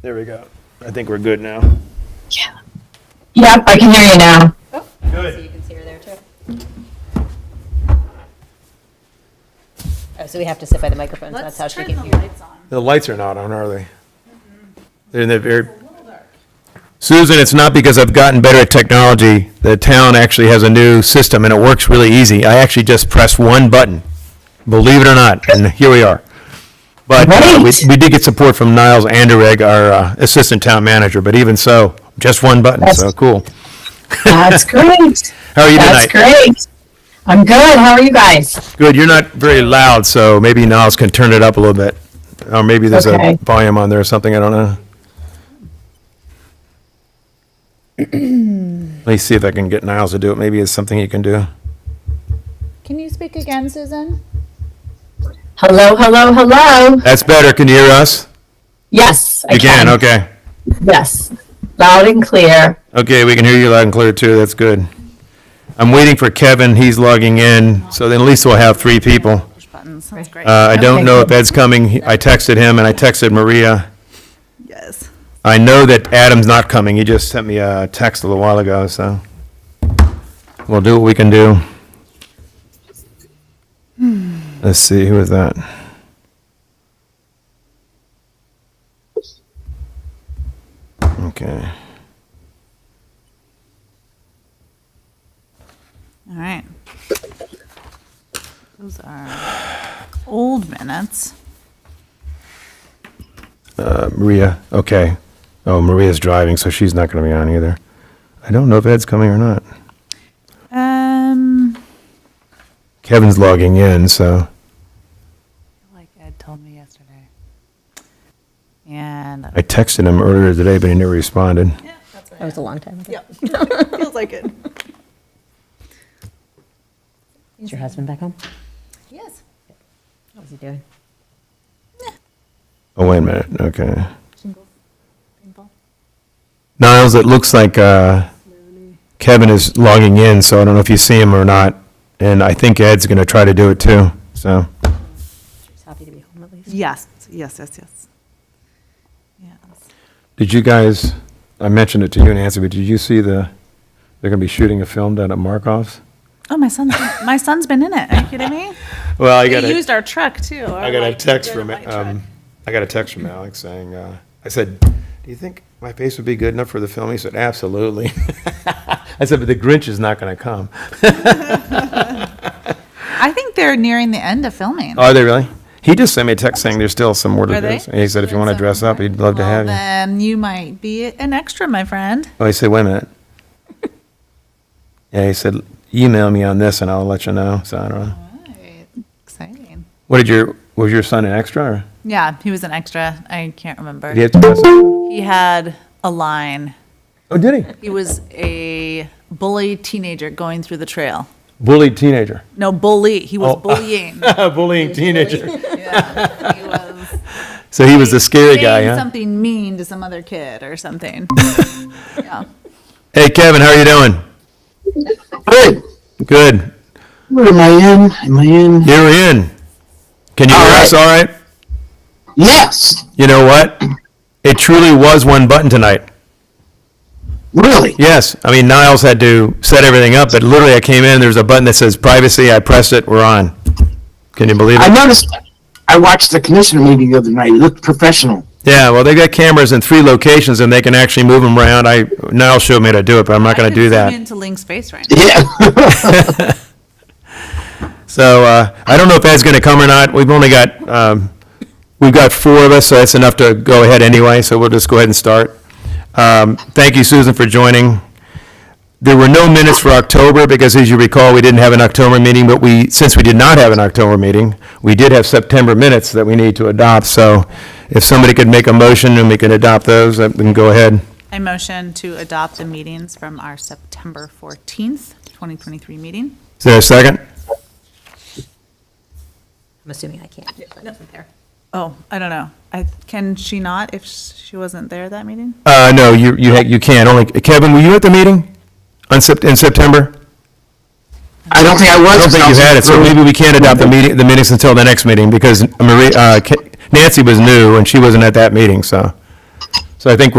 There we go. I think we're good now. Yeah. Yep, I can hear you now. Oh, Good. so you can see her there too. Oh, so we have to sit by the microphone, so that's how she can hear. The lights are not on, are they? They're in the very. Susan, it's not because I've gotten better at technology. The town actually has a new system, and it works really easy. I actually just press one button, believe it or not, and here we are. But we did get support from Niles Anderegg, our assistant town manager, but even so, just one button, so cool. That's great. How are you tonight? That's great. I'm good. How are you guys? Good, you're not very loud, so maybe Niles can turn it up a little bit. Or maybe there's Okay. a volume on there or something, I don't know. Let me see if I can get Niles to do it. Maybe it's something he can do. Can you speak again, Susan? Hello, hello, hello. That's better. Can you hear us? Yes, I You can, okay. Yes, loud and clear. Okay, we can hear you loud and clear too. That's good. I'm waiting for Kevin. He's logging in, so then at least we'll have 3 people. Push buttons, that's great. I don't Okay, know if good. Ed's coming. I texted him and I texted Maria. Yes. I know that Adam's not coming. He just sent me a text a little while ago, so we'll do what we can do. Let's see, who is that? Okay. All right. Those are old minutes. Maria, okay. Oh, Maria's driving, so she's not going to be on either. I don't know if Ed's coming or not. Kevin's logging in, so. Like Ed told me yesterday. And I texted him earlier today, but he never responded. That was a long time ago. feels like it. Is your husband back home? Yes. How's he doing? Oh, wait a minute, okay. Shingles, painful. Niles, it looks like Kevin is logging in, so I don't know if you see him or not. And I think Ed's going to try to do it too, so. She's happy to be home at least. Yes. Yes. Did you guys, I mentioned it to you, Nancy, but did you see they're going to be shooting a film down at Markov's? Oh, my son's been in it. Are you kidding me? Well, I They used our truck too. I got a text from Alex saying, I said, do you think my face would be good enough for the film? He said, absolutely. I said, but the Grinch is not going to come. I think they're nearing the end of filming. Are they really? He just sent me a text saying there's still some more to Are do. they? And he said, if you want to dress up, he'd love to have you. Then you might be an extra, my friend. Oh, he said, wait a minute. Yeah, he said, email me on this and I'll let you know. So I don't know. Right. Exciting. Was your son an extra or Yeah, he was an extra. I can't remember. did he have to dress up? He had a line. Oh, did he? He was a bully teenager going through the trail. Bullied teenager. No, bully. He was Oh. bullying. Bullying teenager. Yeah, he was So he was the scary guy, saying huh? something mean to some other kid or something. Yeah. Hey, Kevin, how are you doing? Good. Good. Where am I in? Am I in? You're in. Can you All hear right. us all right? Yes. You know what? It truly was one button tonight. Really? Yes. I mean, Niles had to set everything up, but literally I came in, there's a button that says privacy. I pressed it. We're on. Can you believe I it? noticed. I watched the commissioner meeting the other night. It looked professional. Yeah, well, they got cameras in 3 locations and they can actually move them around. Niles showed me how to do it, but I'm not going to do I that. can zoom into Link's face right now. Yeah. So I don't know if Ed's going to come or not. We've got 4 of us, so that's enough to go ahead anyway. So we'll just go ahead and start. Thank you, Susan, for joining. There were no minutes for October because, as you recall, we didn't have an October meeting. But since we did not have an October meeting, we did have September minutes that we need to adopt. So if somebody could make a motion and we can adopt those, we can go ahead. I motion to adopt the meetings from our September 14th, 2023 meeting. Is there a second? I'm assuming I can't, but I wasn't there. Oh, I don't know. Can she not if she wasn't there at that meeting? No, you can't. Only, Kevin, were you at the meeting in September? I don't think I was. I don't think you had it, so maybe we can't adopt the minutes until the next meeting, because Nancy was new, and she wasn't at that meeting, so I think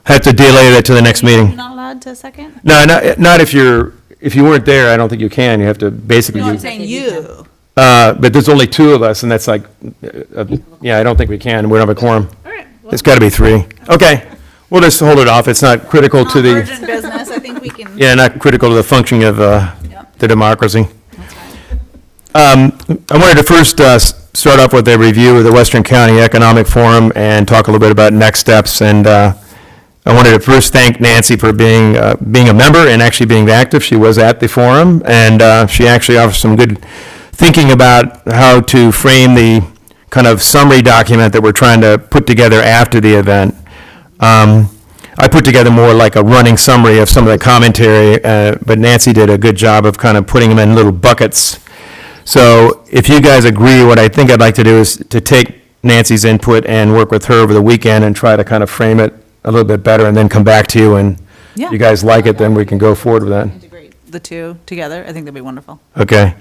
have to delay that to the next You're meeting. not allowed to second? No, not if you weren't there, I don't think you can. You have to basically, No, I'm saying you. but there's only two of us, and that's like, yeah, I don't think we can. We don't have a quorum. All right. It's got to be three. Okay, we'll just hold it off. It's not critical to the, Urgent business, I think we can. yeah, not critical to the functioning of the democracy. I wanted to first start off with a review of the Western County Economic Forum and talk a little bit about next steps. And I wanted to first thank Nancy for being a member and actually being active. She was at the forum, and she actually offers some good thinking about how to frame the kind of summary document that we're trying to put together after the event. I put together more like a running summary of some of the commentary, but Nancy did a good job of kind of putting them in little buckets. So if you guys agree, what I think I'd like to do is to take Nancy's input and work with her over the weekend and try to kind of frame it a little bit better, and then come back to you, and Yeah. if you guys like it, then we can go forward with that. Integrate the two together. I think that'd be wonderful. Okay.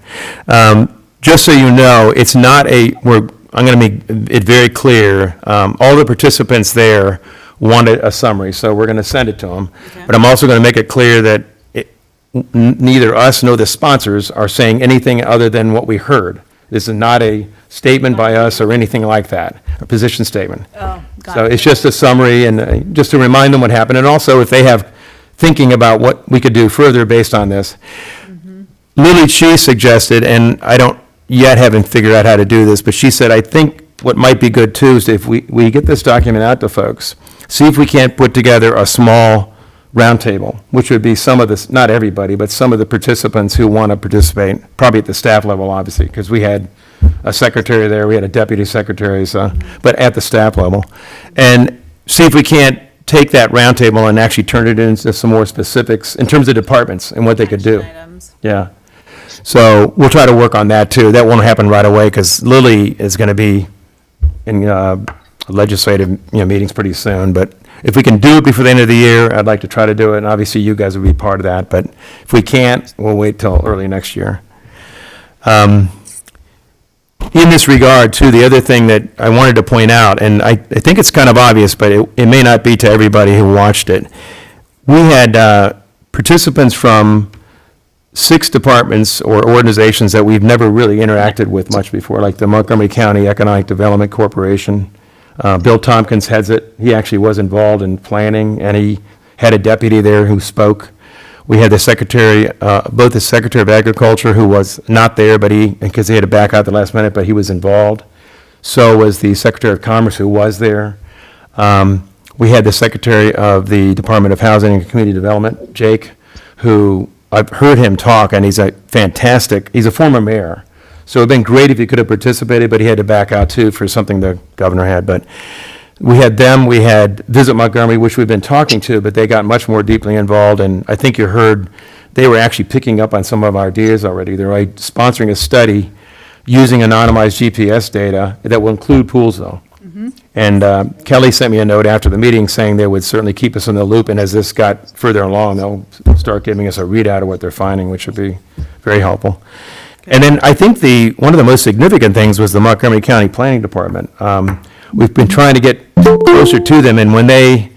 Just so you know, it's not I'm going to make it very clear, all the participants there wanted a summary, so we're going to send it to them. Okay. But I'm also going to make it clear that neither us nor the sponsors are saying anything other than what we heard. This is not a statement by us or anything like that, a position statement. Oh, got So it. it's just a summary, and just to remind them what happened, and also if they have thinking about what we could do further based on this. Lily Chi suggested, and I don't yet haven't figured out how to do this, but she said, I think what might be good too is if we get this document out to folks, see if we can't put together a small roundtable, which would be some of this, not everybody, but some of the participants who want to participate, probably at the staff level, obviously, because we had a secretary there, we had a deputy secretary, so, but at the staff level. And see if we can't take that roundtable and actually turn it into some more specifics in terms of departments and what they could do. Action items. Yeah. So we'll try to work on that too. That won't happen right away because Lily is going to be in legislative, meetings pretty soon. But if we can do it before the end of the year, I'd like to try to do it. And obviously you guys will be part of that. But if we can't, we'll wait till early next year. In this regard too, the other thing that I wanted to point out, and I think it's kind of obvious, but it may not be to everybody who watched it. We had participants from 6 departments or organizations that we've never really interacted with much before, like the Montgomery County Economic Development Corporation. Bill Tompkins heads it. He actually was involved in planning, and he had a deputy there who spoke. We had the secretary, both the Secretary of Agriculture, who was not there, but because he had to back out the last minute, but he was involved. So was the Secretary of Commerce, who was there. We had the Secretary of the Department of Housing and Community Development, Jake, who I've heard him talk, and he's a former mayor. So it'd been great if he could have participated, but he had to back out too for something the governor had. But we had them, we had Visit Montgomery, which we've been talking to, but they got much more deeply involved, and I think you heard they were actually picking up on some of our ideas already. They're sponsoring a study using anonymized GPS data that will include Poolesville. And Kelly sent me a note after the meeting saying they would certainly keep us in the loop, and as this got further along, they'll start giving us a readout of what they're finding, which would be very helpful. And then I think one of the most significant things was the Montgomery County Planning Department. We've been trying to get closer to them, and when they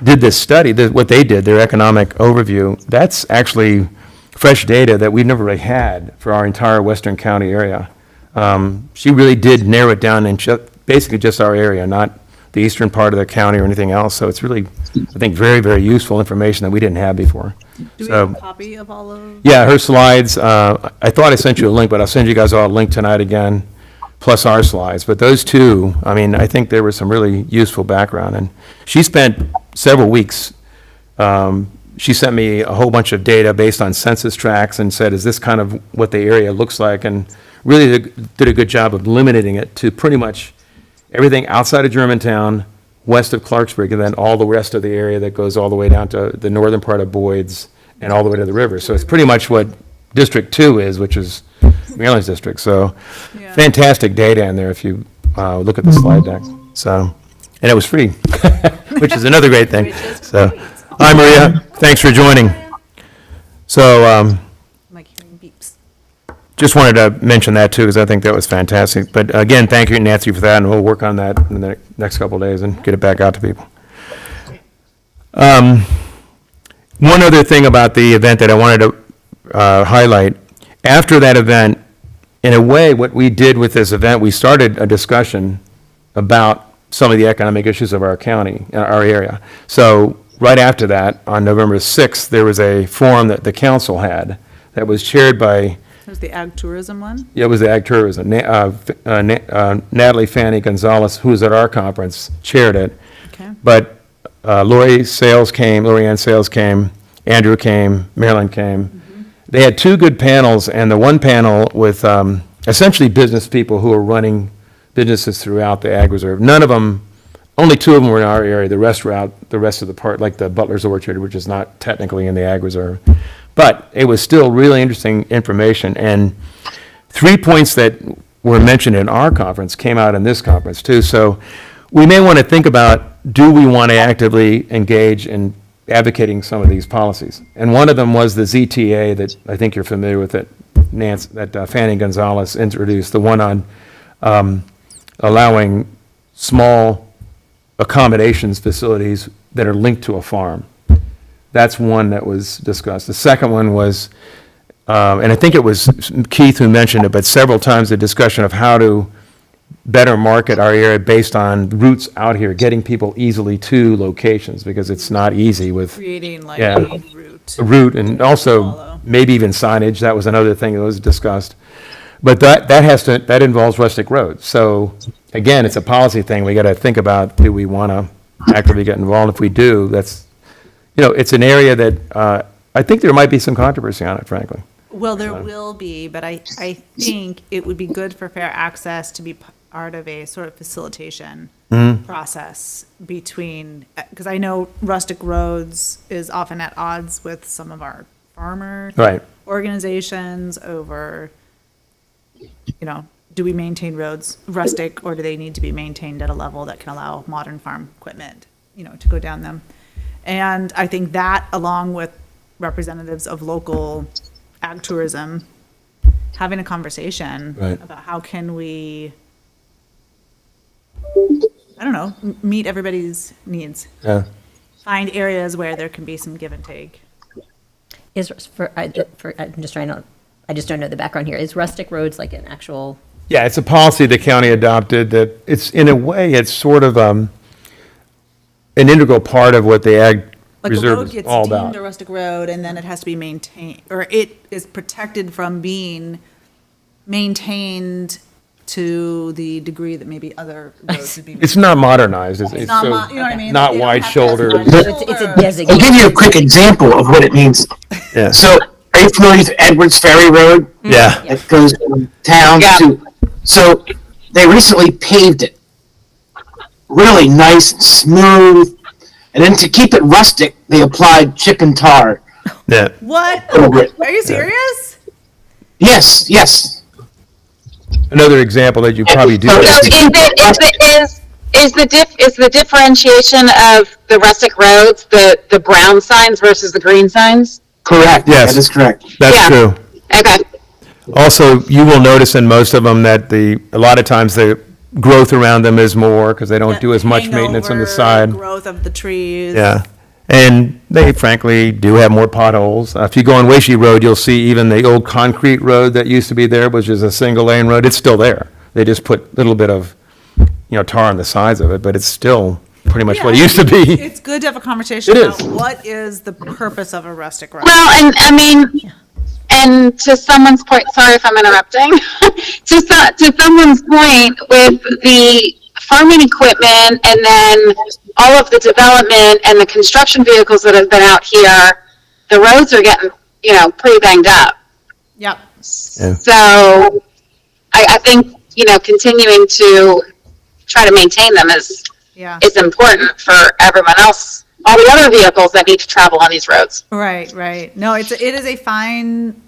did this study, what they did, their economic overview, that's actually fresh data that we've never really had for our entire Western County area. She really did narrow it down in basically just our area, not the eastern part of the county or anything else. So it's really, I think, very, very useful information that we didn't have before. Do we So- have a copy of all of? Yeah, her slides, I thought I sent you a link, but I'll send you guys all a link tonight again, plus our slides. But those two, I think there was some really useful background. And she spent several weeks, she sent me a whole bunch of data based on census tracts and said, is this kind of what the area looks like? And really did a good job of limiting it to pretty much everything outside of Germantown, west of Clarksburg, and then all the rest of the area that goes all the way down to the northern part of Boyd's and all the way to the river. So it's pretty much what District 2 is, which is Maryland's district. So Yeah. fantastic data in there if you look at the slide deck. So, and it was free, which is another great thing. So, hi, Maria. Thanks for joining. So, I'm like hearing beeps. just wanted to mention that too, because I think that was fantastic. But again, thank you, Nancy, for that, and we'll work on that in the next couple of days and get it back out to people. One other thing about the event that I wanted to highlight, after that event, in a way, what we did with this event, we started a discussion about some of the economic issues of our county, our area. So right after that, on November 6th, there was a forum that the council had that was chaired by, There's the ag tourism one. it was the ag tourism, Natalie Fanny Gonzalez, who was at our conference, chaired it. Okay. But Lori Ann Sales came, Andrew came, Marilyn came. They had two good panels, and the one panel with essentially business people who are running businesses throughout the ag reserve. None of them, only two of them were in our area. The rest were out, the rest of the part, like the Butler's Orchard, which is not technically in the ag reserve. But it was still really interesting information. And 3 points that were mentioned in our conference came out in this conference too. So we may want to think about, do we want to actively engage in advocating some of these policies? And one of them was the ZTA that I think you're familiar with, that Fanny Gonzalez introduced, the one on allowing small accommodations facilities that are linked to a farm. That's one that was discussed. The second one was, and I think it was Keith who mentioned it, but several times the discussion of how to better market our area based on routes out here, getting people easily to locations, because it's not easy with Creating like Yeah. a route. a route, and also Follow. maybe even signage. That was another thing that was discussed. But that involves rustic roads. So again, it's a policy thing. We got to think about, do we want to actively get involved? If we do, it's an area that I think there might be some controversy on it, frankly. Well, there will be, but I think it would be good for fair access to be part of a sort of facilitation process between, because I know rustic roads is often at odds with some of our farmer Right. organizations over, do we maintain roads rustic, or do they need to be maintained at a level that can allow modern farm equipment, to go down them? And I think that, along with representatives of local ag tourism, having a conversation Right. about how can we, meet everybody's needs. Yeah. Find areas where there can be some give and take. I'm just trying to, I just don't know the background here. Is rustic roads like an actual, Yeah, it's a policy the county adopted that it's, in a way, it's sort of an integral part of what the ag Like a reserve road is gets all deemed about. a rustic road, and then it has to be maintained, or it is protected from being maintained to the degree that maybe other roads would be. It's not modernized. It's not so- mo- you know what I mean? Not They don't wide have to have shouldered. wide it's a shoulder. I'll designated? give you a quick example of what it means. Yeah. So, are you familiar with Edwards Ferry Road? Yeah. That goes from town to, so they recently paved it. Really nice and smooth. And then to keep it rustic, they applied chip and tar Yeah. What? over it. Are you serious? Yes, yes. Another example that you probably do. So Is the differentiation of the rustic roads the brown signs versus the green signs? Correct. Yes. That is correct. That's Yeah. true. Okay. Also, you will notice in most of them that a lot of times the growth around them is more because they don't do as much maintenance on the Hangover, side. Growth of the trees. Yeah. And they frankly do have more potholes. If you go on Washi Road, you'll see even the old concrete road that used to be there, which is a single lane road, it's still there. They just put a little bit of, tar on the sides of it, but it's still pretty much what it Yeah, used to be. It's good to have a conversation It about is. what is the purpose of a rustic road. Well, and I mean, and to someone's point, sorry if I'm interrupting, to someone's point with the farming equipment and then all of the development and the construction vehicles that have been out here, the roads are getting, pretty banged up. Yep. Yeah. So I think, continuing to try to maintain them is important for everyone else, all the other vehicles that need to travel on these roads. Right. No, it is a fine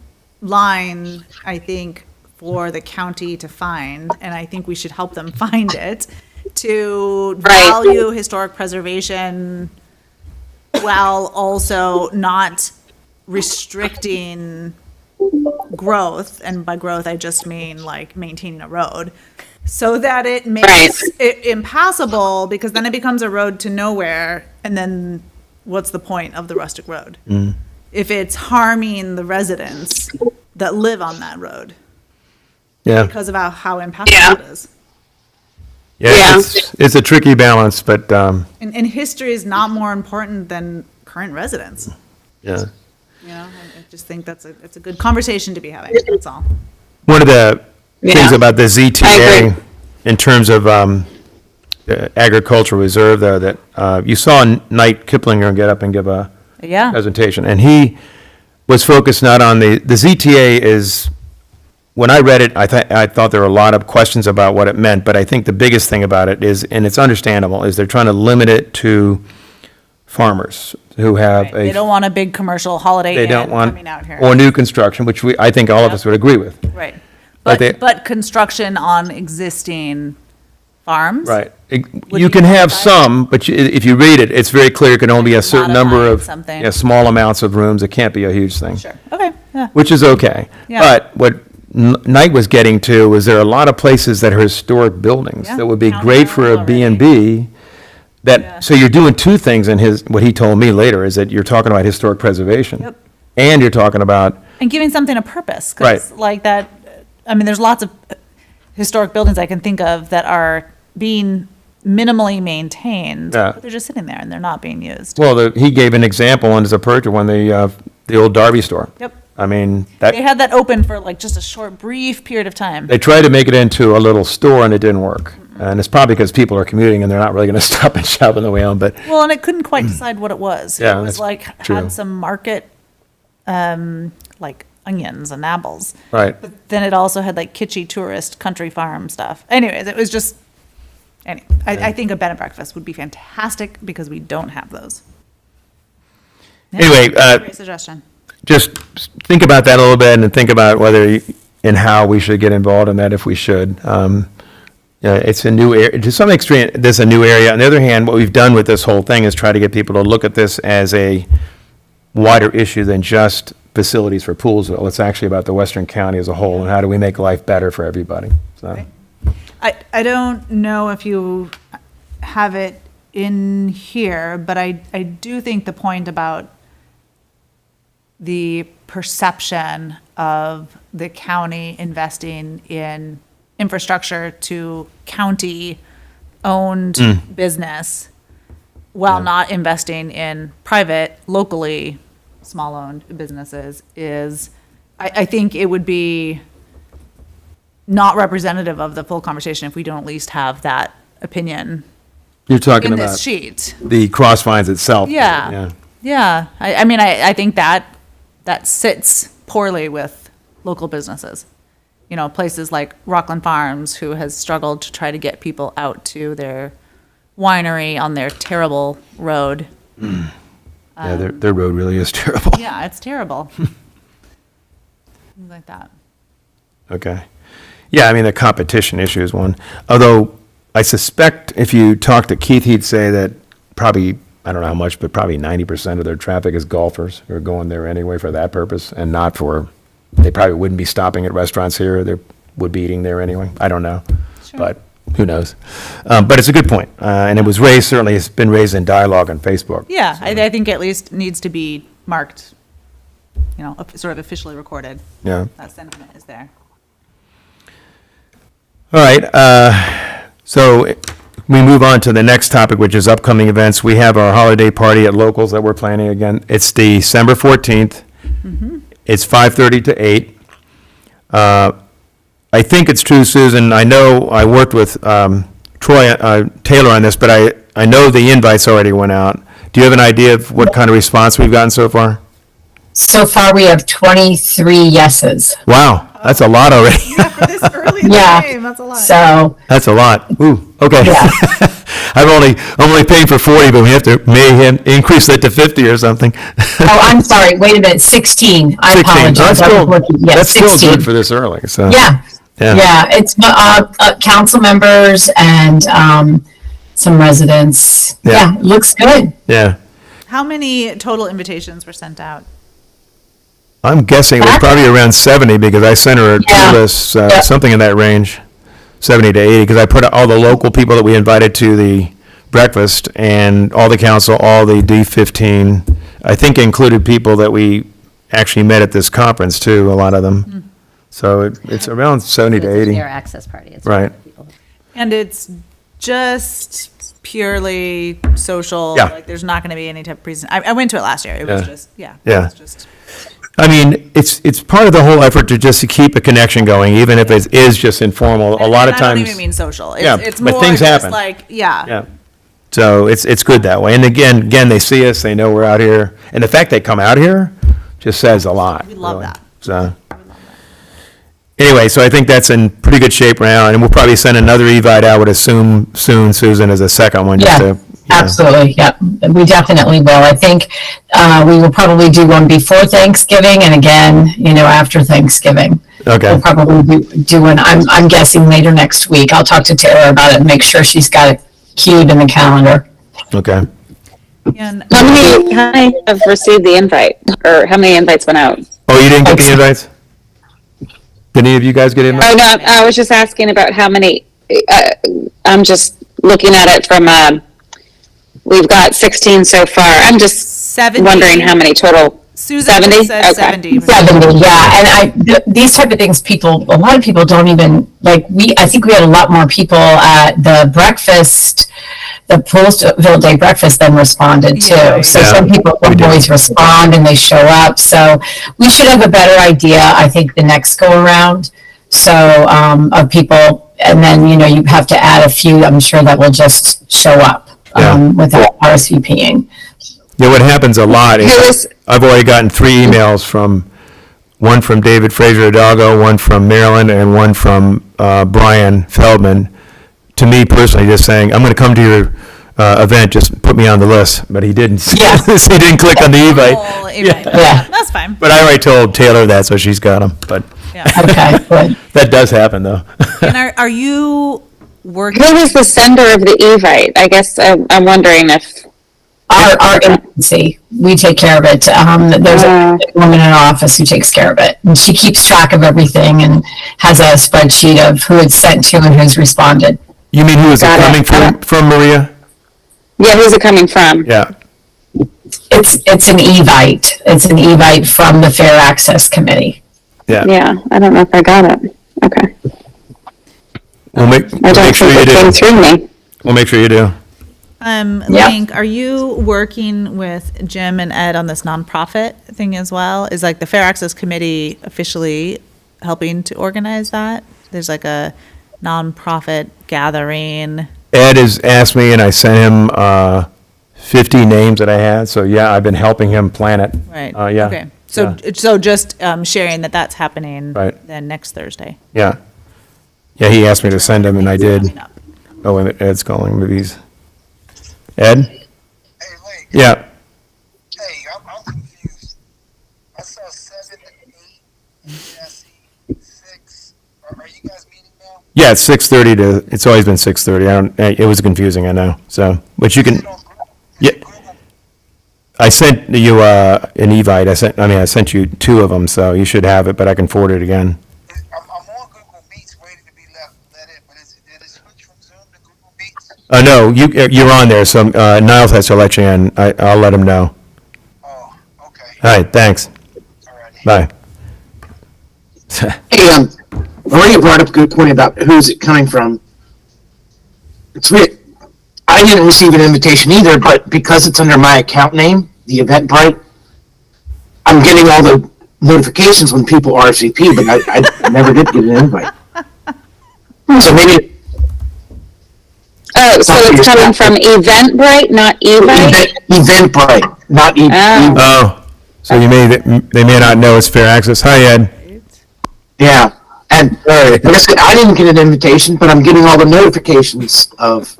line, I think, for the county to find, and I think we should help them find it, to Right. value historic preservation while also not restricting growth, and by growth I just mean like maintaining a road, so that it makes it impassable, because then it becomes a road to nowhere, and then what's the point of the rustic road? If it's harming the residents that live on that road Yeah, because of how impactful Yeah. it is. yeah, it's a tricky balance, but, And history is not more important than current residents. yeah. You know, I just think it's a good conversation to be having, that's all. One of the things Yeah. about the I ZTA agree. in terms of the agricultural reserve there, that you saw Knight Kiplinger get up and give a Yeah. presentation, and he was focused not on the ZTA is, when I read it, I thought there were a lot of questions about what it meant, but I think the biggest thing about it is, and it's understandable, is they're trying to limit it to farmers who have They a, don't want a big commercial Holiday they Inn don't want, coming out here. or new construction, which I think all of us would agree with. Right. But they- But construction on existing farms. Right. Would You be can have modified? some, but if you read it, it's very clear it can only be a certain number Modifying of, something. yeah, small amounts of rooms. It can't be a huge thing. Sure, okay, yeah. Which is okay. Yeah. But what Knight was getting to was there are a lot of places that are historic buildings Yeah, that would be town great for a hall B and B. Yeah. That, so you're doing two things in what he told me later, is that you're talking about historic preservation. Yep. And you're talking about, And giving something a purpose. 'Cause Right. like that, I mean, there's lots of historic buildings I can think of that are being minimally maintained. Yeah. But they're just sitting there and they're not being used. well, he gave an example on his approach when the old Darby store. Yep. I mean, They that, had that open for like just a short, brief period of time. they tried to make it into a little store and it didn't work. And it's probably because people are commuting and they're not really going to stop and shop on the way home, but, Well, and it couldn't quite decide what it was. Yeah, It was that's like, true. had some market, like onions and apples. right. But then it also had like kitschy tourist country farm stuff. Anyways, it was just, I think a bed and breakfast would be fantastic because we don't have those. Yeah, Anyway, Great suggestion. just think about that a little bit and think about whether and how we should get involved in that, if we should. Yeah, it's a new area, to some extent, this is a new area. On the other hand, what we've done with this whole thing is try to get people to look at this as a wider issue than just facilities for Poolesville. It's actually about the Western County as a whole, and how do we make life better for everybody, so. Right. I don't know if you have it in here, but I do think the point about the perception of the county investing in infrastructure to county-owned business while not investing in private, locally, small-owned businesses is, I think it would be not representative of the full conversation if we don't at least have that opinion You're talking in this about sheet. the Crossvines itself. Yeah. Yeah, I mean, I think that sits poorly with local businesses. You know, places like Rockland Farms, who has struggled to try to get people out to their winery on their terrible road. Yeah, their road really is terrible. Yeah, it's terrible. Things like that. Okay. Yeah, I mean, the competition issue is one. Although I suspect if you talk to Keith, he'd say that probably, I don't know how much, but probably 90% of their traffic is golfers who are going there anyway for that purpose and not for, they probably wouldn't be stopping at restaurants here. They would be eating there anyway. I don't know. But who knows? But it's a good point. And it was raised, certainly it's been raised in dialogue on Facebook. Yeah, I think at least needs to be marked, you know, sort of officially recorded. Yeah. That sentiment is there. All right, so we move on to the next topic, which is upcoming events. We have our holiday party at Locals that we're planning again. It's December 14th. It's 5:30 to 8. I think it's true, Susan, I know I worked with Troy Taylor on this, but I know the invites already went out. Do you have an idea of what kind of response we've gotten so far? So far, we have 23 yeses. Wow, that's a lot already. Yeah, for this early in Yeah. the game, that's a lot. So, That's a lot. Ooh, okay. Yeah. I'm only paying for 40, but we have to increase that to 50 or something. Oh, I'm sorry, wait a minute, 16. I 16. apologize. I was looking- Yeah, That's still 16. good for this early, so. Yeah, yeah, it's council members and some residents. Yeah. Yeah, looks good. Yeah. How many total invitations were sent out? I'm guessing it was probably around 70 because I sent her a Yeah. list, Yeah. something in that range, 70 to 80, because I put all the local people that we invited to the breakfast and all the council, all the D15, I think included people that we actually met at this conference too, a lot of them. So it's around 70 to It's a 80. fair access party. It's Right. for people. And it's just purely social, Yeah. like there's not going to be any type of I went to it last year. It was Yeah. just, yeah. Yeah. It was just, I mean, it's part of the whole effort to just to keep a connection going, even if it is just informal. A lot of and I don't times. even mean social. It's, Yeah, it's but more things just happen. like, yeah. Yeah. So it's good that way. And again, they see us, they know we're out here. And the fact they come out here just says a lot. We love really. that. So. Anyway, so I think that's in pretty good shape now, and we'll probably send another Evite, I would assume soon, Susan, as a second one. just Yeah, to, you know. absolutely, yeah. We definitely will. I think we will probably do one before Thanksgiving and again, after Thanksgiving. Okay. We'll probably do one, I'm guessing later next week. I'll talk to Tara about it and make sure she's got it queued in the calendar. Okay. And How many have received the invite, or how many invites went out? Oh, you didn't get the invites? Did any of you guys get invites? Oh, no, I was just asking about how many, I'm just looking at it from, we've got 16 so far. I'm just 70. wondering how many total. Susan 70? said Okay. 70. 70, yeah, and these type of things, a lot of people don't even, I think we had a lot more people at the breakfast, the Poolesville Day breakfast than responded to. Yeah. So Yeah, some people we don't did. always respond and they show up, so we should have a better idea, I think, the next go around. So, of people, and then, you have to add a few, I'm sure that will just show up, Yeah. without RSVPing. Yeah, what happens a lot Who is, is- I've already gotten 3 emails one from David Fraser Hidalgo, one from Marilyn, and one from Brian Feldman, to me personally, just saying, I'm going to come to your event, just put me on the list, but he didn't. Yeah. He didn't click on the Evite. Oh, invite. Yeah. That's fine. But I already told Taylor that, so she's got them. But Yeah. Okay, good. that does happen, though. And are you working? Who was the sender of the Evite? I guess I'm wondering if, Our agency, we take care of it. There's a woman in our office who takes care of it. And she keeps track of everything and has a spreadsheet of who it's sent to and who's responded. You mean who is it Got it. coming from, Maria? yeah, who's it coming from? Yeah. It's an Evite. It's an Evite from the Fair Access Committee. Yeah. Yeah, I don't know if I got it. Okay. We'll make I don't sure think you it came do. through me. We'll make sure you do. Yeah. Link, are you working with Jim and Ed on this nonprofit thing as well? Is like the Fair Access Committee officially helping to organize that? There's like a nonprofit gathering. Ed has asked me, and I sent him 50 names that I had. So, yeah, I've been helping him plan it. Right. Yeah. Okay. So, Yeah. so just sharing that that's happening Right. then next Thursday. Yeah. Yeah, he asked me to send him, and I did. Coming up. Oh, wait a minute, Ed's calling, maybe he's... Ed? Hey, Link. Yeah. Hey, I'm confused. I saw 7 and 8, and then I see 6. Are you guys meeting now? Yeah, it's 6:30 to, it's always been 6:30. It was confusing, I know, so, but you Is can, it on Google? yeah, Google? I sent you an Evite. I sent you 2 of them, so you should have it, but I can forward it again. I'm on Google Meets waiting to be let in, but did it switch from Zoom to Google Meets? No, you're on there, so Niles has to let you in. I'll let him know. Oh, okay. All right, thanks. Alrighty. Bye. Hey, Maria brought up a good point about who's it coming from. It's weird. I didn't receive an invitation either, but because it's under my account name, the Eventbrite, I'm getting all the notifications when people RSVP, but I never did get an invite. So maybe Oh, so it's coming from Eventbrite, not Evite? Eventbrite, not Oh. Oh, so they may not know it's fair access. Hi, Ed. Yeah, and like I said, I didn't get an invitation, but I'm getting all the notifications of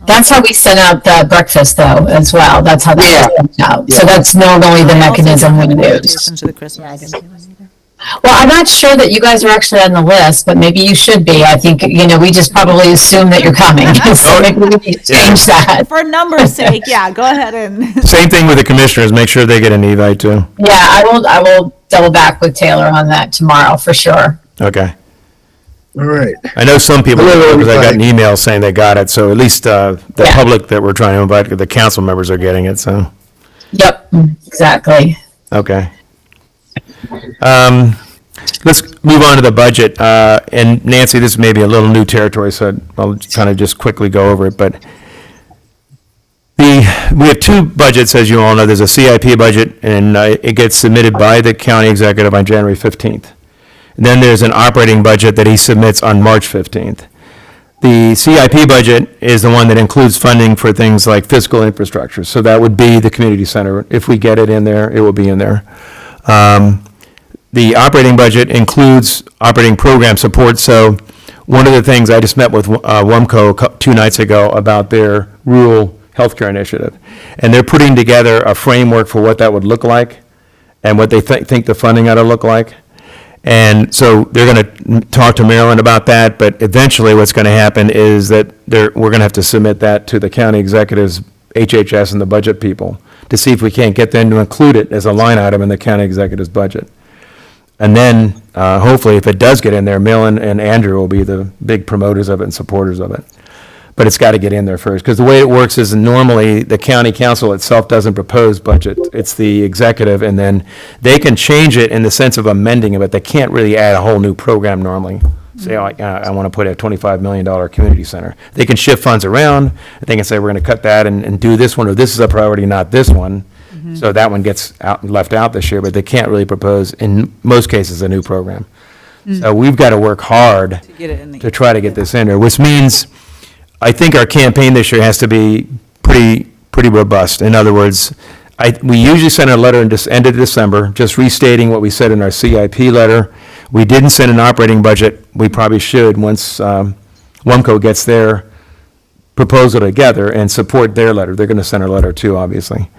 That's how we send out the breakfast though, as well. That's how Yeah. that's sent out. So that's normally the mechanism we use. Invitation to the Christmas. Yeah, I didn't see one either. Well, I'm not sure that you guys are actually on the list, but maybe you should be. I think, we just probably assume that you're coming. So maybe we need to change that. For numbers' sake, yeah, go ahead and. Same thing with the commissioners, make sure they get an evite too. Yeah, I will double back with Taylor on that tomorrow for sure. Okay. All right. I know some people, Hello, because I got an everybody. email saying they got it, so at least the Yeah. public that we're trying to invite, the council members are getting it, so, Yep, exactly. okay. Let's move on to the budget. And Nancy, this may be a little new territory, so I'll kind of just quickly go over it, but we have two budgets, as you all know. There's a CIP budget, and it gets submitted by the county executive on January 15th. And then there's an operating budget that he submits on March 15th. The CIP budget is the one that includes funding for things like physical infrastructure. So that would be the community center. If we get it in there, it will be in there. The operating budget includes operating program support. So one of the things, I just met with WUMCO 2 nights ago about their rural healthcare initiative. And they're putting together a framework for what that would look like and what they think the funding ought to look like. And so they're going to talk to Maryland about that, but eventually what's going to happen is that we're going to have to submit that to the county executives, HHS, and the budget people to see if we can't get them to include it as a line item in the county executive's budget. And then, hopefully, if it does get in there, Millen and Andrew will be the big promoters of it and supporters of it. But it's got to get in there first, because the way it works is normally the county council itself doesn't propose budget. It's the executive, and then they can change it in the sense of amending it, but they can't really add a whole new program normally. Say, oh, I want to put a $25 million community center. They can shift funds around. They can say, we're going to cut that and do this one, or this is a priority, not this one. So that one gets left out this year, but they can't really propose, in most cases, a new program. So we've got to work hard Get it in the. to try to get this in there, which means I think our campaign this year has to be pretty robust. In other words, we usually send a letter in end of December, just restating what we said in our CIP letter. We didn't send an operating budget. We probably should once WUMCO gets their proposal together and support their letter. They're going to send a letter too, obviously.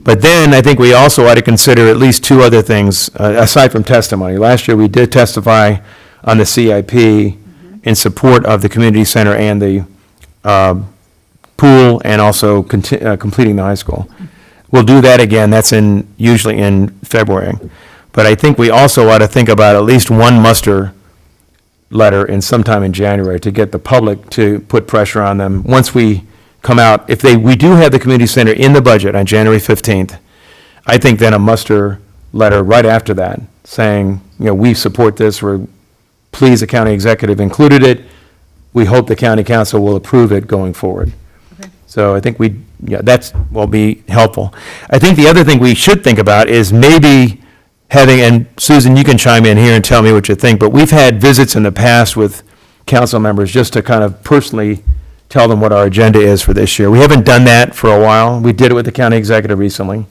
But then I think we also ought to consider at least two other things, aside from testimony. Last year, we did testify on the CIP in support of the community center and the pool, and also completing the high school. We'll do that again. That's usually in February. But I think we also ought to think about at least one muster letter sometime in January to get the public to put pressure on them. Once we come out, we do have the community center in the budget on January 15th, I think then a muster letter right after that saying, we support this, we're pleased the county executive included it, we hope the county council will approve it going forward. So I think that will be helpful. I think the other thing we should think about is maybe having, and Susan, you can chime in here and tell me what you think, but we've had visits in the past with council members just to kind of personally tell them what our agenda is for this year. We haven't done that for a while. We did it with the county executive recently.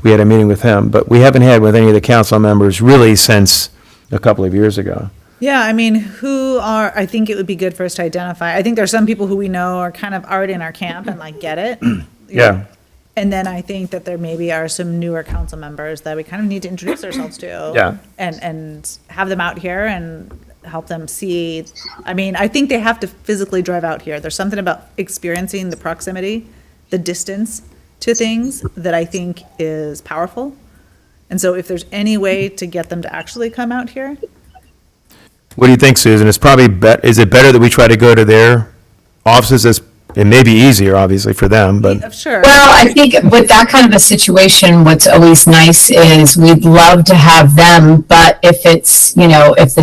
We had a meeting with him, but we haven't had with any of the council members really since a couple of years ago. Yeah, I mean, I think it would be good for us to identify. I think there's some people who we know are kind of already in our camp and like get it. Yeah. And then I think that there maybe are some newer council members that we kind of need to introduce ourselves to. Yeah. And have them out here and help them see. I mean, I think they have to physically drive out here. There's something about experiencing the proximity, the distance to things that I think is powerful. And so if there's any way to get them to actually come out here. What do you think, Susan? It's probably is it better that we try to go to their offices? It may be easier, obviously, for them, but. Sure. Well, I think with that kind of a situation, what's always nice is we'd love to have them, but if it's, if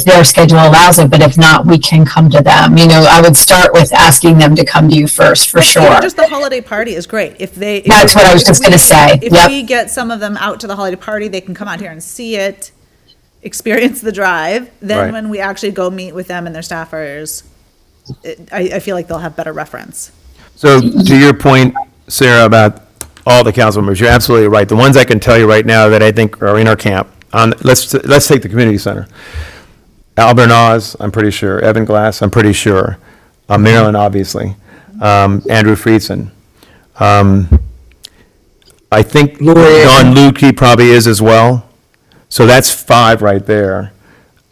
their schedule allows it, but if not, we can come to them. I would start with asking them to come to you first, for sure. Just the holiday party is great. That's what I was just going to say. If Yep. we get some of them out to the holiday party, they can come out here and see it, experience the drive. Then Right. when we actually go meet with them and their staffers, I feel like they'll have better reference. So to your point, Sarah, about all the council members, you're absolutely right. The ones I can tell you right now that I think are in our camp, let's take the community center. Albert Oz, I'm pretty sure. Evan Glass, I'm pretty sure. Maryland, obviously. Andrew Friedson. I think Lori Don Ann. Lukey probably is as well. So that's 5 right there.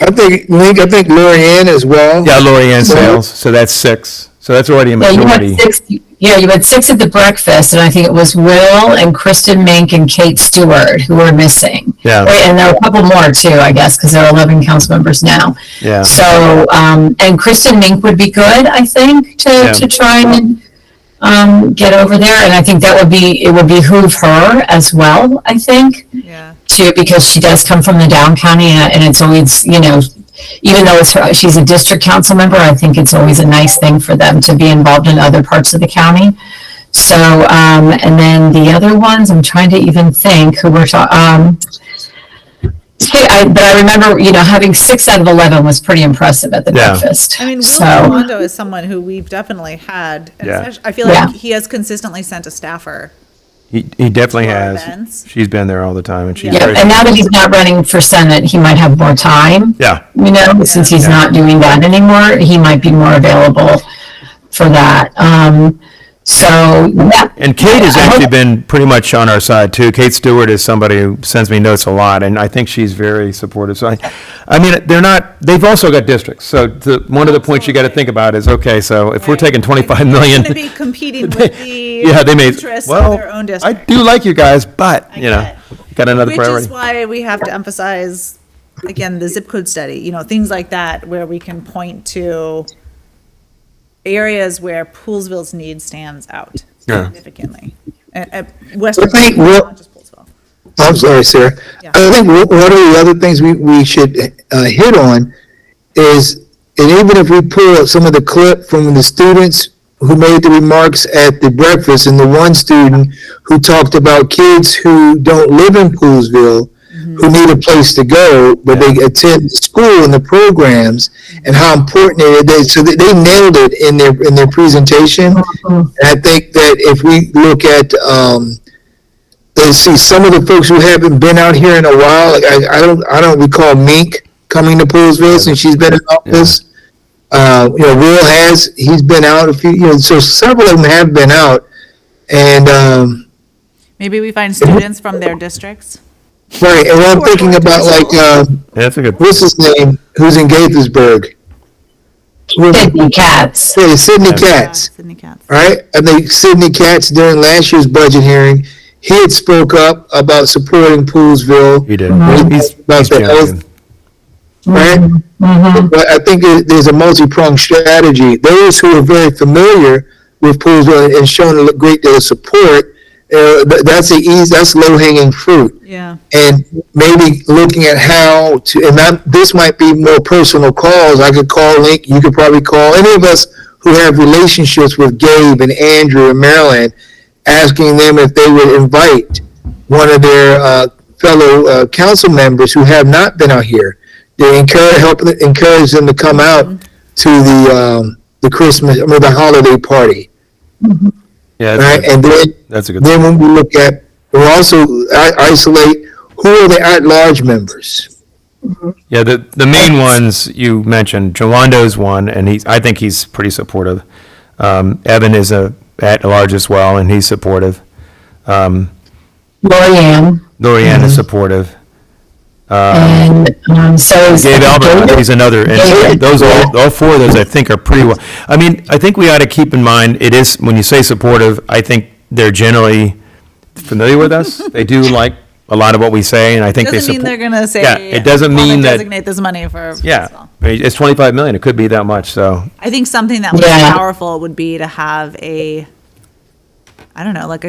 I think Lori Ann as well. Yeah, Lori Ann So- Sales, so that's 6. So that's already a Yeah, you had majority. 6, you had 6 at the breakfast, and I think it was Will and Kristen Mink and Kate Stewart who were missing. Yeah. Wait, and there were a couple more too, I guess, because there are 11 council members now. Yeah. So, and Kristen Mink would be good, I think, Yeah. to try and get over there, and I think it would behoove her as well, I think, Yeah. too, because she does come from the down county, and it's always, even though she's a district council member, I think it's always a nice thing for them to be involved in other parts of the county. So, and then the other ones, I'm trying to even think who we're talking, but I remember, having 6 out of 11 was pretty impressive at the Yeah. breakfast. I mean, Will So, Orlando is someone who we've definitely had. And Yeah. especially- I feel Yeah. like he has consistently sent a staffer. He definitely To our has. events. She's been there all the time, and she's yeah, very. and now that he's not running for Senate, he might have more time. Yeah, Since he's not doing that anymore, he might be more available for that. So, yeah. and Kate has I hope- actually been pretty much on our side, too. Kate Stewart is somebody who sends me notes a lot, and I think she's very supportive. So, I mean, they've also got districts. So one of the points you got to think about is, okay, so if we're taking 25 million. Going to be competing with the Yeah, they may, interests well, of their own I district. do like you guys, but, I get got another Which priority. is why we have to emphasize, again, the zip code study, things like that, where we can point to areas where Poolesville's need stands out Yeah. significantly. Western, I think what- not just Poolesville. I'm sorry, Sarah. Yeah. I think one of the other things we should hit on is, and even if we pull up some of the clip from the students who made the remarks at the breakfast, and the one student who talked about kids who don't live in Poolesville, who need a place to go, but they attend school and the programs, and how important it is. So they nailed it in their presentation. And I think that if we look at, let's see, some of the folks who haven't been out here in a while, like I don't recall Mink coming to Poolesville since she's been in office. Will he's been out a few, so several of them have been out. And, Maybe we find students from their districts. right, and I'm thinking about Yeah, that's a good. what's his name, who's in Gaithersburg? Sydney Katz. Yeah, Sidney Katz, Sydney Katz. right? I think Sidney Katz, during last year's budget hearing, he had spoke up about supporting Poolesville. He did. He's about the health, right? But I think there's a multi-pronged strategy. Those who are very familiar with Poolesville and shown a great deal of support, that's low-hanging fruit. Yeah. And maybe looking at how to, and this might be more personal calls. I could call Link, you could probably call any of us who have relationships with Gabe and Andrew and Marilyn, asking them if they would invite one of their fellow council members who have not been out here. They encourage them to come out to the holiday party, Yeah, right? And that's a good. then when we look at, we'll also isolate who are the at-large members. Yeah, the main ones you mentioned, Jolando's one, and I think he's pretty supportive. Evan is at large as well, and he's supportive. Lorianne. Lorianne is supportive. And so is Gabe Albert, he's another, and those all 4 of those I think are pretty well. I mean, I think we ought to keep in mind, it is, when you say supportive, I think they're generally familiar with us. They do like a lot of what we say, and I think they Doesn't mean support. they're going to say. Yeah, it doesn't "Wanna mean that- Designate this money for. Yeah, Poolesville." I mean, it's 25 million, it could be that much, so. I think something that would be Yeah. powerful would be to have a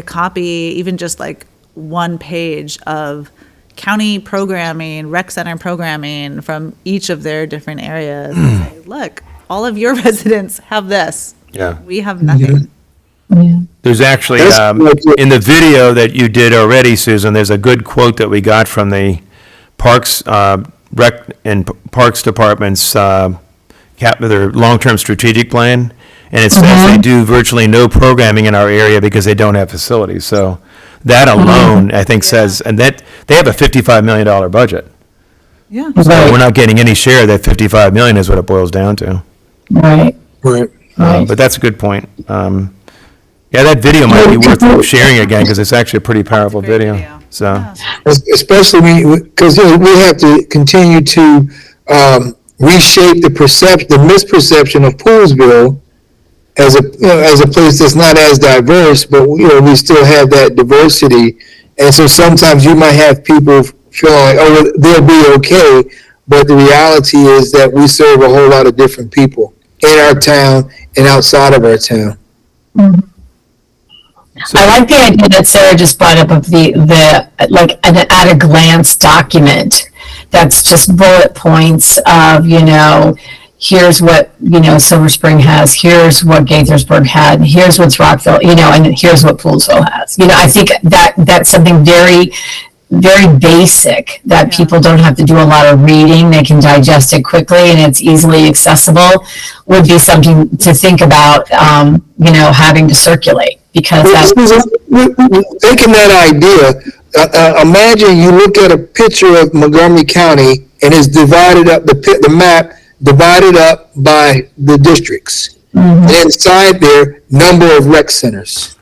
copy, even just like one page of county programming, rec center programming from each of their different areas. And say, look, all of your residents have this. Yeah. We have nothing. There's actually, That's- in the video that you did already, Susan, there's a good quote that we got from the Parks, Rec and Parks Department's, their long-term strategic plan, and it says they do virtually no programming in our area because they don't have facilities. So that alone, I think, says, and that, they have a $55 million budget. Yeah. So we're not getting any share of that 55 million is what it boils down to. Right. Right. Right. But that's a good point. Yeah, that video might be worth sharing again, because it's actually a pretty powerful Great video. So, Especially because we have to continue to reshape the misperception of Poolesville as a place that's not as diverse, but we still have that diversity. And so sometimes you might have people feeling like, oh, they'll be okay, but the reality is that we serve a whole lot of different people in our town and outside of our town. I like the idea that Sarah just brought up of the like an at a glance document that's just bullet points of, here's what, Silver Spring has, here's what Gaithersburg had, here's what's Rockville, and here's what Poolesville has. I think that's something very, very basic that people don't have to do a lot of reading. They can digest it quickly and it's easily accessible, would be something to think about, having to circulate, because that's Taking that idea, imagine you look at a picture of Montgomery County and it's divided up, the map divided up by the districts. And inside there, number of rec centers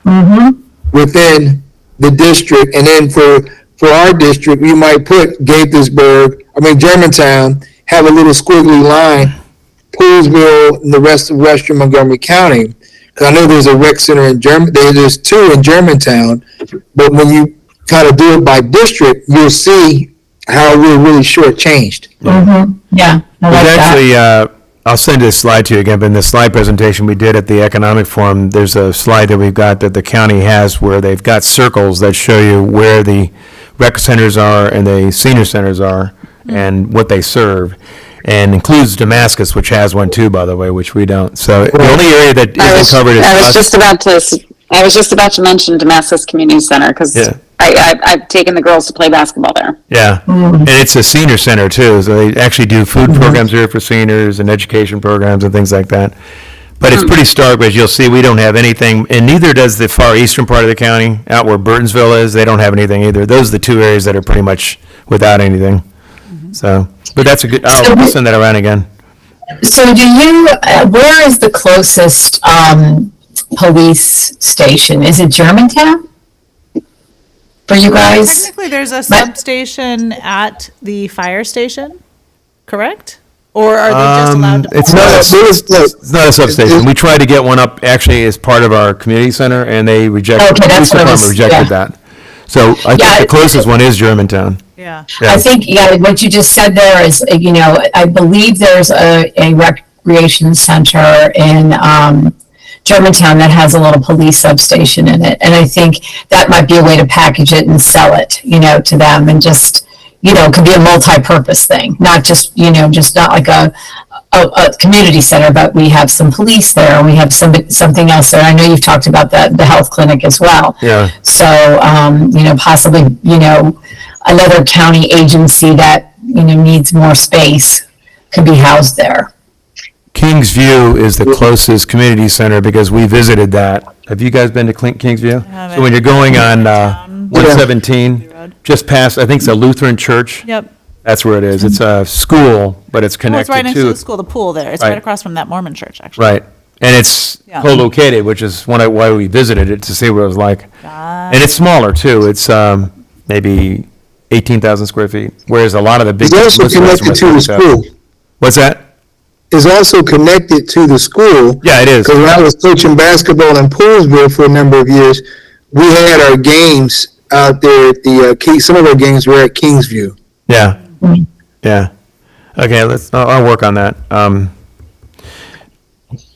within the district. And then for our district, you might put Germantown, have a little squiggly line, Poolesville, and the rest of western Montgomery County. Because I know there's a rec center in there's two in Germantown, but when you kind of do it by district, you'll see how we're really shortchanged. Yeah, I like that. actually, I'll send this slide to you again, but in the slide presentation we did at the Economic Forum, there's a slide that we've got that the county has where they've got circles that show you where the rec centers are and the senior centers are and what they serve. And includes Damascus, which has one too, by the way, which we don't. So the only area that isn't covered is I was us. just about to mention Damascus Community Center, because Yeah. I've taken the girls to play basketball there. Yeah, and it's a senior center too, so they actually do food programs here for seniors and education programs and things like that. But it's pretty stark, as you'll see, we don't have anything, and neither does the far eastern part of the county, out where Burtonsville is, they don't have anything either. Those are the two areas that are pretty much without anything. So, but that's a good, I'll send that around again. So where is the closest police station? Is it Germantown? For you guys? Technically, there's a substation at the fire station, correct? Or are they just allowed to? It's not a substation. We tried to get one up actually as part of our community center, and they rejected, Okay, the police that's what I was- department rejected that. So I think the closest one is Germantown. Yeah. I think, what you just said there is, I believe there's a recreation center in Germantown that has a little police substation in it. And I think that might be a way to package it and sell it, to them, and just, it could be a multi-purpose thing, not just, just not like a community center, but we have some police there, and we have something else there. I know you've talked about the health clinic as well. Yeah. So, possibly, another county agency that, needs more space could be housed there. Kings View is the closest community center because we visited that. Have you guys been to Kings View? haven't. So when you're going on 117, just past, I think it's a Lutheran church. Yep. That's where it is. It's a school, but it's Well, it's connected right next to to, the school, the pool there. It's Right. right across from that Mormon church, actually. right. And it's Yeah. co-located, which is why we visited it, to see what it was like. And it's smaller too. It's maybe 18,000 square feet, whereas a lot of the big. It's also most restaurants connected to the are 30,000. school. What's that? Is also connected to the school. Yeah, it is. Because when I was coaching basketball in Poolesville for a number of years, we had our games out there at the, some of our games were at Kingsview. Yeah, yeah. Okay, I'll work on that.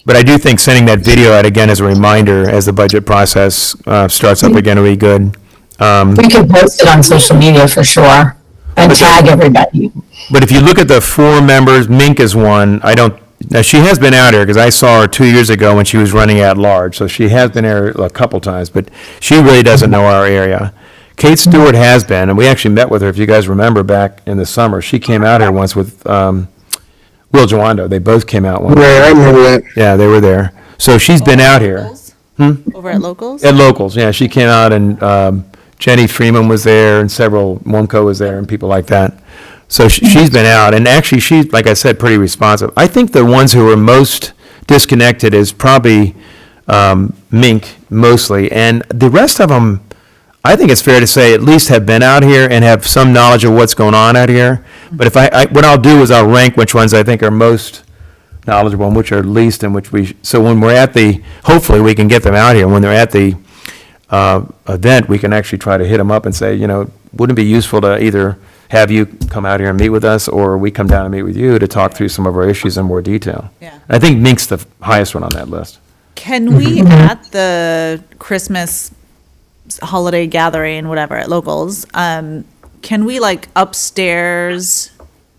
But I do think sending that video out again as a reminder as the budget process starts up again will be good. We can post it on social media for sure, and tag everybody. But if you look at the 4 members, Mink is one. Now she has been out here because I saw her 2 years ago when she was running at large. So she has been here a couple times, but she really doesn't know our area. Kate Stewart has been, and we actually met with her, if you guys remember, back in the summer. She came out here once with Will Jawando. They both came out once. Right, I remember that. Yeah, they were there. So she's been out here. Over at Locals? At Locals, yeah. She came out, and Jenny Freeman was there, and Womco was there, and people like that. So she's been out, and actually she's, like I said, pretty responsive. I think the ones who are most disconnected is probably mink mostly, and the rest of them, I think it's fair to say, at least have been out here and have some knowledge of what's going on out here. But if what I'll do is I'll rank which ones I think are most knowledgeable and which are least, and which so when we're at hopefully we can get them out here. When they're at the event, we can actually try to hit them up and say, wouldn't it be useful to either have you come out here and meet with us, or we come down and meet with you to talk through some of our issues in more detail. Yeah. I think mink's the highest one on that list. Can we, at the Christmas holiday gathering, whatever, at locals, can we like upstairs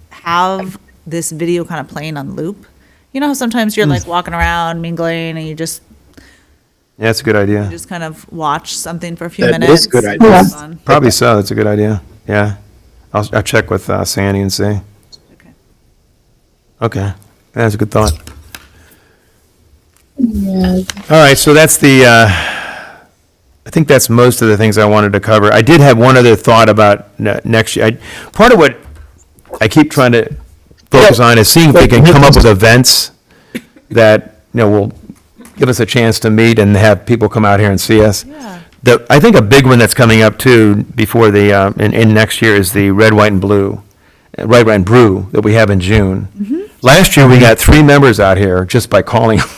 have this video kind of playing on loop? You know how sometimes you're like walking around mingling and you just Yeah, it's a good idea. kind of watch something for a few That minutes? is a good idea. Have fun. Probably so, that's a good idea, yeah. I'll check with Sandy and see. Okay. Okay, that's a good thought. All right, so that's I think that's most of the things I wanted to cover. I did have one other thought about next year. Part of what I keep trying to focus on is seeing if we can come up with events that, will give us a chance to meet and have people come out here and see us. Yeah. I think a big one that's coming up too before in next year is the Red, White, and Blue, Red, White, and Brew that we have in June. Last year, we got 3 members out here just by calling them.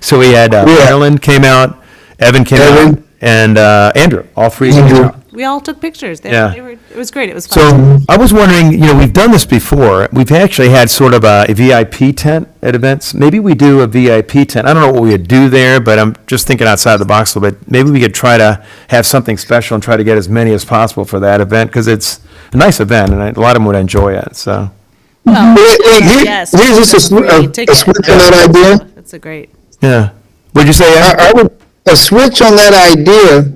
So we had Marilyn came out, Evan came out, and Andrew, all 3 came out. We all took pictures. Yeah. It was great. It was fun. So I was wondering, we've done this before. We've actually had sort of a VIP tent at events. Maybe we do a VIP tent. I don't know what we would do there, but I'm just thinking outside the box a little bit. Maybe we could try to have something special and try to get as many as possible for that event, because it's a nice event, and a lot of them would enjoy it, so. Yes. Here's just a switch on that idea. That's a great. Yeah. What'd you say, Ed? I would, a switch on that idea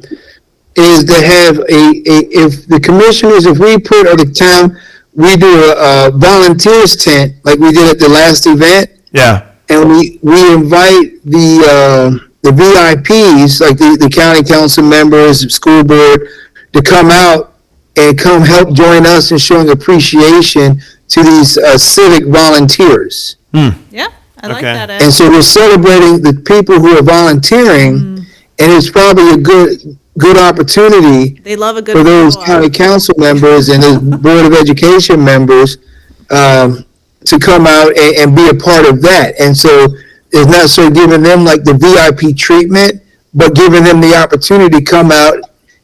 is to have if the commissioners, if we put, or the town, we do a volunteers tent like we did at the last event, Yeah, and we invite the VIPs, like the county council members, the school board, to come out and come help join us in showing appreciation to these civic volunteers. Yeah, I like Okay. that. Ed. And so we're celebrating the people who are volunteering, and it's probably a good opportunity They love a good for those photo op. county council members and the Board of Education members to come out and be a part of that. And so it's not so giving them like the VIP treatment, but giving them the opportunity to come out.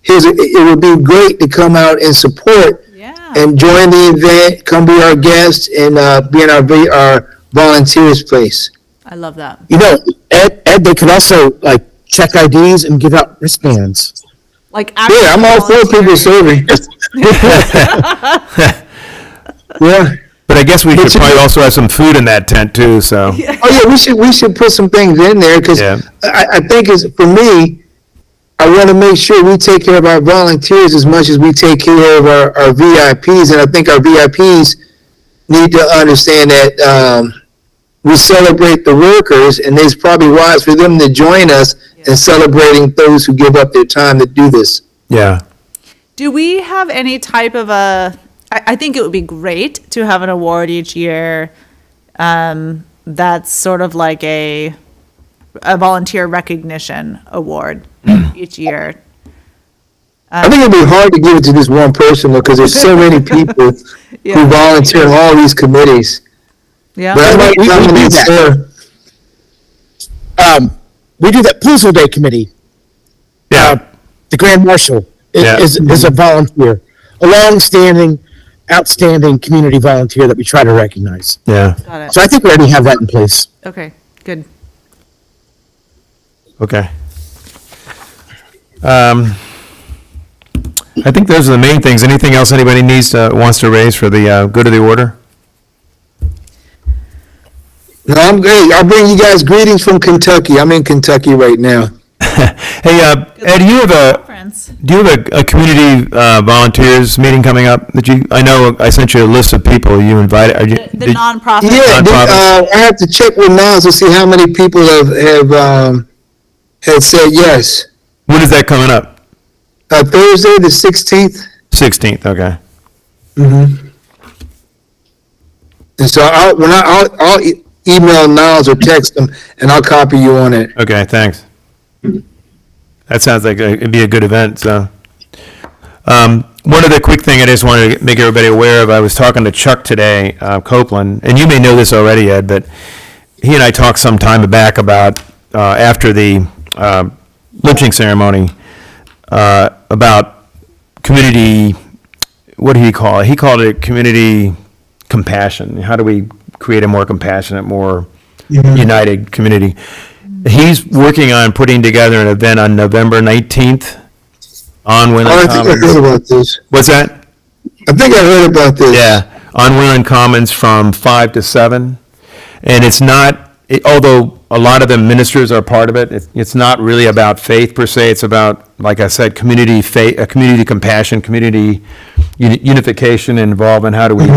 It would be great to come out and support Yeah. and join the event, come be our guest, and be in our volunteers place. I love that. Ed, they could also check IDs and give out wristbands. Like, Yeah, I'm all for people serving. Yeah. but I guess we should probably also have some food in that tent too, so. Oh yeah, we should put some things in there, because Yeah. I think for me, I want to make sure we take care of our volunteers as much as we take care of our VIPs, and I think our VIPs need to understand that we celebrate the workers, and it's probably wise for them to join us in celebrating those who give up their time to do this. Yeah, Do we have any type of I think it would be great to have an award each year that's sort of like a volunteer recognition award each year. I think it'd be hard to give it to this one person, though, because there's so many people who volunteer in all these committees. Yeah. But I might we do nominate that. Sarah. We do that Poolesville Day Committee. yeah, The Grand Marshal Yeah. is a volunteer, a long-standing, outstanding community volunteer that we try to recognize. yeah, Got it. So I think we already have that in place. Okay, good. okay. I think those are the main things. Anything else anybody wants to raise for the good of the order? No, I'm great. I'll bring you guys greetings from Kentucky. I'm in Kentucky right now. Hey, Ed, do you have a community volunteers meeting coming up that I know I sent you a list of people you invited. The nonprofit. Yeah, Nonprofit. I have to check with Niles to see how many people have said yes. When is that coming up? Thursday, the 16th. 16th, okay. And so email Niles or text him, and I'll copy you on it. Okay, thanks. That sounds like it'd be a good event, so. One other quick thing I just wanted to make everybody aware of, I was talking to Chuck today, Copeland, and you may know this already, Ed, but he and I talked some time back about, after the lynching ceremony, about community, what did he call it? He called it community compassion. How do we create a more compassionate, more united community? He's working on putting together an event on November 19th on Oh, Wayland I think I heard Commons. about this. What's that? I think I heard about this. Yeah, on Wayland Commons from 5 to 7. And it's not, although a lot of the ministers are part of it, it's not really about faith per se. It's about, like I said, community faith, community compassion, community unification and involvement. How do we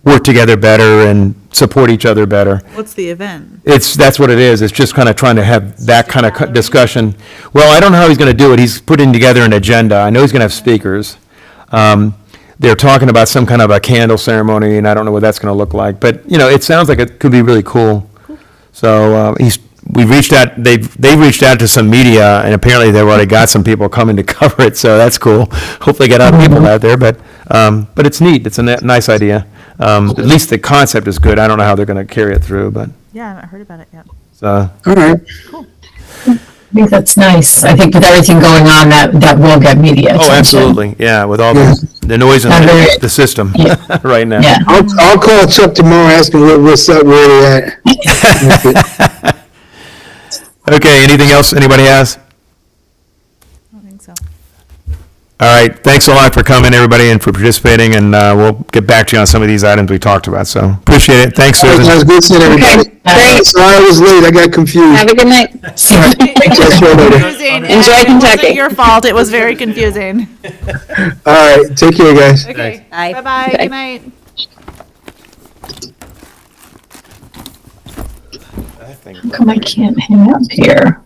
work together better and support each other better? What's the event? That's what it is. It's just kind of trying to have that kind of discussion. Well, I don't know how he's going to do it. He's putting together an agenda. I know he's going to have speakers. They're talking about some kind of a candle ceremony, and I don't know what that's going to look like. But, it sounds like it could be really cool. So we've reached out, they've reached out to some media, and apparently they've already got some people coming to cover it, so that's cool. Hopefully get other people out there, but it's neat. It's a nice idea. At least the concept is good. I don't know how they're going to carry it through, but, Yeah, I haven't heard about it yet. so, All right. I think that's nice. I think with everything going on, that will get media attention. oh, absolutely, yeah, with all the noise in the system right now. Yeah. I'll call Chuck tomorrow, ask him what's up, where they at. Okay, anything else anybody has? I don't think so. All right, thanks a lot for coming, everybody, and for participating, and we'll get back to you on some of these items we talked about, so appreciate it. Thanks, All right, Susan. guys, good seeing everybody. Great. Sorry I was late, I got confused. Have a good night. See you. Catch you later. Confusing, Enjoy and It Kentucky. wasn't your fault. It was very confusing. All right, take care, guys. Okay. Bye. Bye-bye. Bye. Good night. How come I can't hang up here?